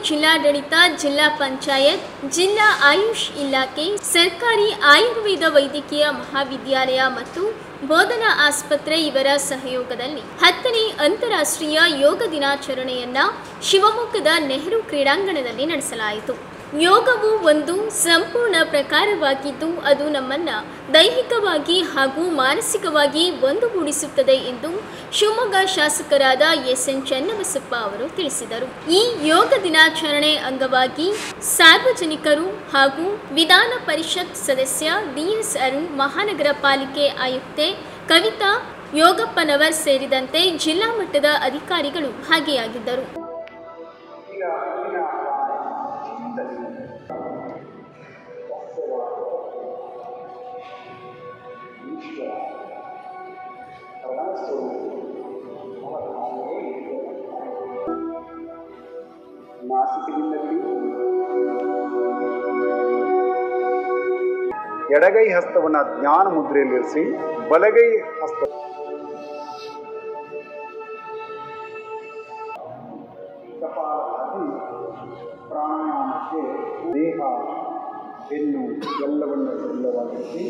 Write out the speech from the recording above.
ಜಿಲ್ಲಾಡಳಿತ, ಜಿಲ್ಲಾ ಪಂಚಾಯತ್, ಜಿಲ್ಲಾ ಆಯುಷ್ ಇಲಾಖೆ, ಸರ್ಕಾರಿ ಆಯುರ್ವೇದ ವೈದ್ಯಕೀಯ ಮಹಾವಿದ್ಯಾಲಯ ಮತ್ತು ಬೋಧನಾ ಆಸ್ಪತ್ರೆ ಇವರ ಸಹಯೋಗದಲ್ಲಿ 10ನೇ ಅಂತಾರಾಷ್ಟ್ರೀಯ ಯೋಗ ದಿನಾಚರಣೆಯನ್ನ ಶಿವಮೊಗ್ಗದ ನೆಹರು ಕ್ರೀಡಾಂಗಣದಲ್ಲಿ ನಡೆಸಲಾಯಿತು. ಯೋಗವು ಒಂದು ಸಂಪೂರ್ಣ ಪ್ರಕಾರವಾಗಿದ್ದು ಅದು ನಮ್ಮನ್ನ ದೈಹಿಕವಾಗಿ ಹಾಗೂ ಮಾನಸಿಕವಾಗಿ ಒಂದುಗೂಡಿಸುತ್ತದೆ ಎಂದು ಶಿವಮೊಗ್ಗ ಶಾಸಕರಾದ ಎಸ್.ಎನ್. ಚನ್ನಬಸಪ್ಪ ಅವರು ತಿಳಿಸಿದರು. ಈ ಯೋಗ ದಿನಾಚರಣೆ ಅಂಗವಾಗಿ ಸಾರ್ವಜನಿಕರು ಹಾಗೂ ವಿಧಾನ ಪರಿಷತ್ ಸದಸ್ಯ ಡಿ.ಎಸ್. ಅರುಣ್, ಮಹಾನಗರ ಪಾಲಿಕೆ ಆಯುಕ್ತೆ ಕವಿತಾ ಯೋಗಪ್ಪನವರ್ ಸೇರಿದಂತೆ ಜಿಲ್ಲಾ ಮಟ್ಟದ ಅಧಿಕಾರಿಗಳು ಭಾಗಿಯಾಗಿದ್ದರು. ಎಡಗೈ ಹಸ್ತವನ್ನು ಜ್ಞಾನ ಮುದ್ರೆಯಲ್ಲಿರಿಸಿ ಬಲಗೈ ಹಸ್ತ ಕಪಾಲಭಾತಿ ಪ್ರಾಣಾಯಾಮಕ್ಕೆ ದೇಹ ಬೆನ್ನು ಎಲ್ಲವನ್ನು ಸಡಿಲವಾಗಿರಿಸಿ